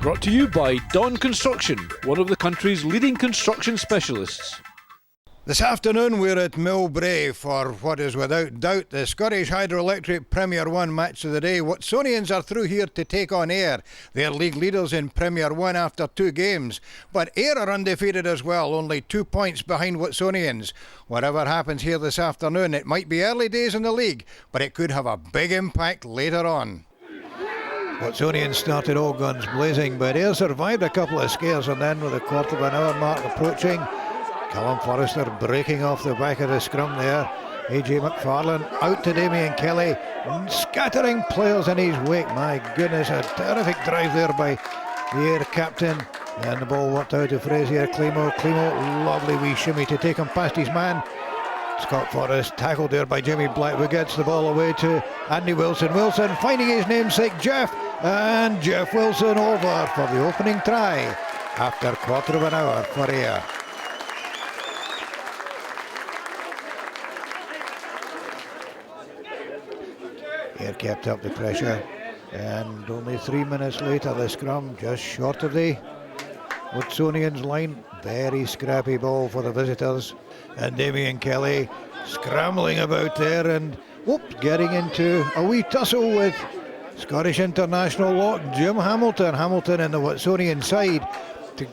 Brought to you by Dawn Construction, one of the country's leading construction specialists. This afternoon we're at Millbrae for what is without doubt the Scottish Hydroelectric Premier 1 match of the day. Watsonians are through here to take on Ayr. They're league leaders in Premier 1 after 2 games. But Ayr are undefeated as well, only 2 points behind Watsonians. Whatever happens here this afternoon, it might be early days in the league, but it could have a big impact later on. Watsonians started all guns blazing, but Ayr survived a couple of scares, and then with a quarter of an hour mark approaching, Callum Forrester breaking off the back of the scrum there. AJ McFarlane out to Damien Kelly, scattering players in his wake. My goodness, a terrific drive there by the Ayr captain, and the ball worked out to Fraser Climo. Climo, lovely wee shimmy to take him past his man. Scott Forrest tackled there by Jimmy Blackwood, gets the ball away to Andy Wilson. Wilson finding his namesake Jeff, and Jeff Wilson over for the opening try after a quarter of an hour for Ayr. Ayr kept up the pressure, and only 3 minutes later the scrum just short of the Watsonians line. Very scrappy ball for the visitors, and Damien Kelly scrambling about there and getting into a wee tussle with Scottish international lock Jim Hamilton. Hamilton in the Watsonian side to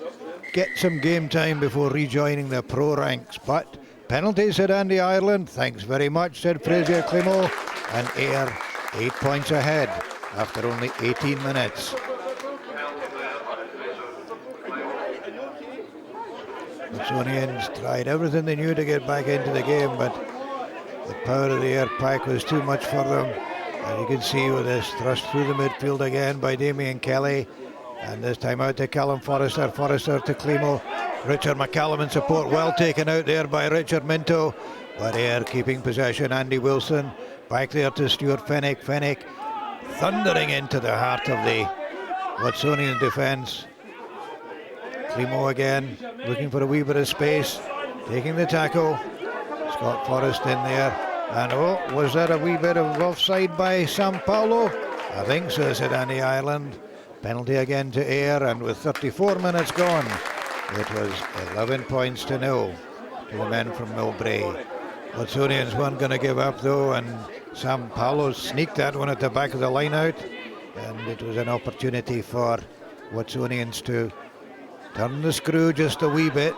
get some game time before rejoining the pro ranks. But penalty, said Andy Ireland. Thanks very much, said Fraser Climo, and Ayr 8 points ahead after only 18 minutes. Watsonians tried everything they knew to get back into the game, but the power of the Ayr pack was too much for them. And you can see with this thrust through the midfield again by Damien Kelly, and this time out to Callum Forrester. Forrester to Climo. Richard McCallum in support, well taken out there by Richard Minto, but Ayr keeping possession. Andy Wilson back there to Stuart Fenwick. Fenwick thundering into the heart of the Watsonian defence. Climo again looking for a wee bit of space, taking the tackle. Scott Forrest in there, and was that a wee bit of offside by Sam Paulo? I think so, said Andy Ireland. Penalty again to Ayr, and with 34 minutes gone, it was 11 points to 0 to the men from Millbrae. Watsonians weren't going to give up though, and Sam Paulo sneaked that one at the back of the line out, and it was an opportunity for Watsonians to turn the screw just a wee bit.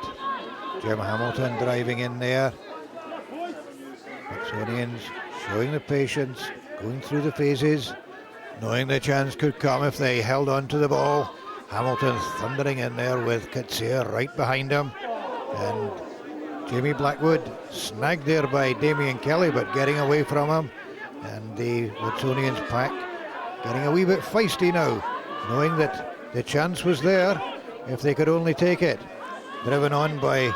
Jim Hamilton driving in there. Watsonians showing the patience, going through the phases, knowing the chance could come if they held on to the ball. Hamilton thundering in there with Katsir right behind him, and Jamie Blackwood snagged there by Damien Kelly, but getting away from him, and the Watsonians pack getting a wee bit feisty now, knowing that the chance was there if they could only take it. Driven on by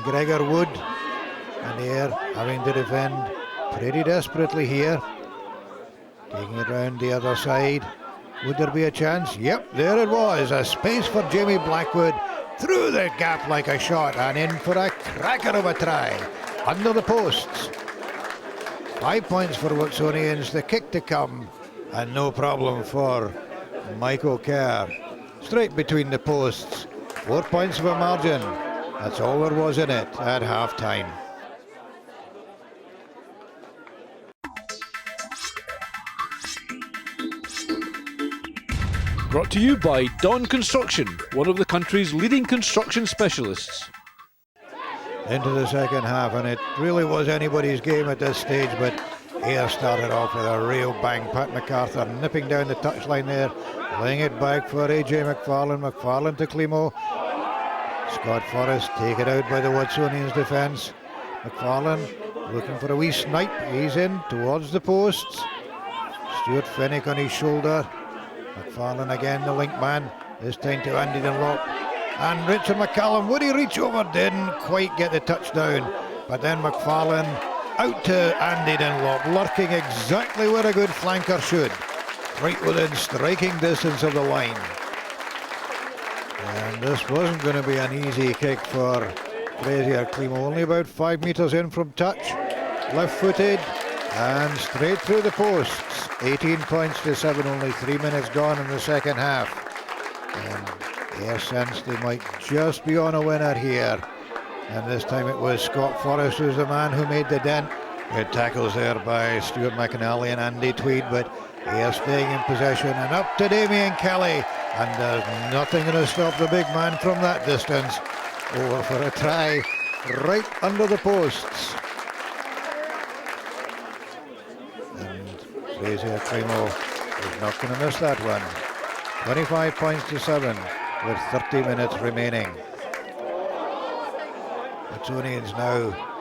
Gregor Wood, and Ayr having to defend pretty desperately here. Taking it round the other side. Would there be a chance? Yep, there it was. A space for Jamie Blackwood. Through the gap like a shot, and in for a cracker of a try. Under the posts. 5 points for Watsonians. The kick to come, and no problem for Michael Kerr. Straight between the posts. 4 points of a margin. That's all there was in it at half time. Brought to you by Dawn Construction, one of the country's leading construction specialists. Into the second half, and it really was anybody's game at this stage, but Ayr started off with a real bang. Pat MacArthur nipping down the touchline there, laying it back for AJ McFarlane. McFarlane to Climo. Scott Forrest taken out by the Watsonians defence. McFarlane looking for a wee snipe. He's in towards the posts. Stuart Fenwick on his shoulder. McFarlane again, the link man, this time to Andy Dunlop. And Richard McCallum, would he reach over? Didn't quite get the touchdown. But then McFarlane out to Andy Dunlop, lurking exactly where a good flanker should. Right within striking distance of the line. And this wasn't going to be an easy kick for Fraser Climo. Only about 5 metres in from touch. Left-footed and straight through the posts. 18 points to 7, only 3 minutes gone in the second half. And Ayr sensed they might just be on a winner here. And this time it was Scott Forrest who's the man who made the dent. Good tackles there by Stuart McAnally and Andy Tweed, but Ayr staying in possession, and up to Damien Kelly, and there's nothing going to stop the big man from that distance. Over for a try right under the posts. And Fraser Climo is not going to miss that one. 25 points to 7 with 30 minutes remaining. Watsonians now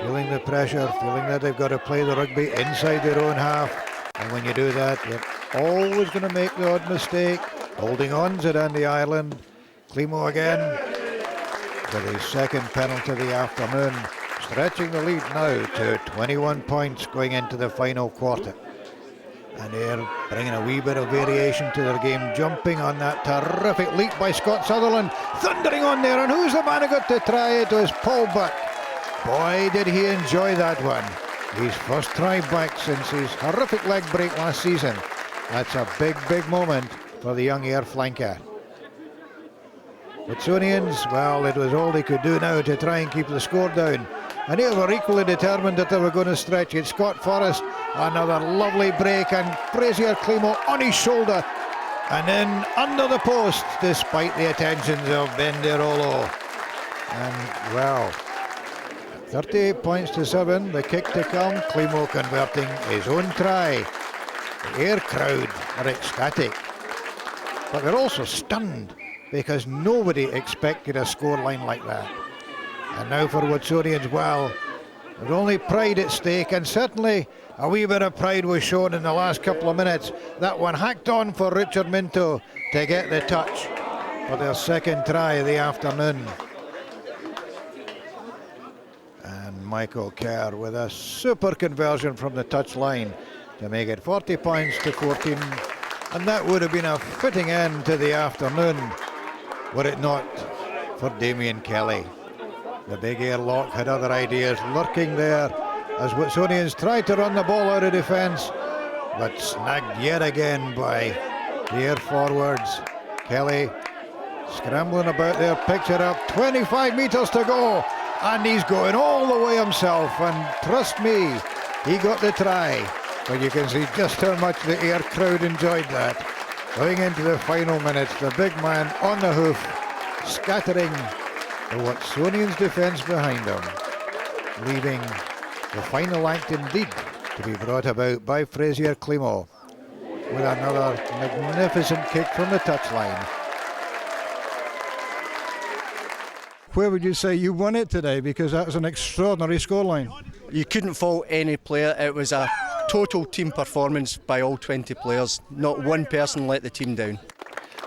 feeling the pressure, feeling that they've got to play the rugby inside their own half. And when you do that, you're always going to make the odd mistake. Holding on to Andy Ireland. Climo again with his second penalty of the afternoon, stretching the lead now to 21 points going into the final quarter. And Ayr bringing a wee bit of variation to their game, jumping on that terrific leap by Scott Sutherland, thundering on there, and who's the man who got to try? It was Paul Buck. Boy, did he enjoy that one. His first try back since his horrific leg break last season. That's a big, big moment for the young Ayr flanker. Watsonians, well, it was all they could do now to try and keep the score down. And they were equally determined that they were going to stretch it. Scott Forrest, another lovely break, and Fraser Climo on his shoulder. And then under the post, despite the attentions of Bendirolo. And, well, 38 points to 7, the kick to come, Climo converting his own try. The Ayr crowd are ecstatic, but they're also stunned because nobody expected a scoreline like that. And now for Watsonians, well, there's only pride at stake, and certainly a wee bit of pride was shown in the last couple of minutes. That one hacked on for Richard Minto to get the touch for their second try of the afternoon. And Michael Kerr with a super conversion from the touchline to make it 40 points to 14. And that would have been a fitting end to the afternoon were it not for Damien Kelly. The big Ayr lock had other ideas lurking there as Watsonians tried to run the ball out of defence, but snagged yet again by the Ayr forwards. Kelly scrambling about there, picks it up, 25 metres to go, and he's going all the way himself, and trust me, he got the try. But you can see just how much the Ayr crowd enjoyed that. Going into the final minutes, the big man on the hoof, scattering the Watsonians defence behind him, leaving the final act indeed to be brought about by Fraser Climo with another magnificent kick from the touchline. Where would you say you won it today? Because that was an extraordinary scoreline. You couldn't fault any player. It was a total team performance by all 20 players. Not one person let the team down.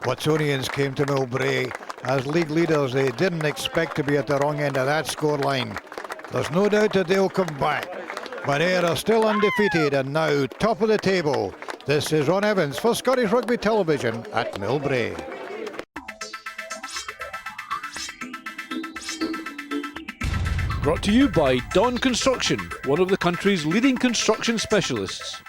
Watsonians came to Millbrae as league leaders. They didn't expect to be at the wrong end of that scoreline. There's no doubt that they'll come back. But Ayr are still undefeated and now top of the table. This is Ron Evans for Scottish Rugby Television at Millbrae. Brought to you by Dawn Construction, one of the country's leading construction specialists.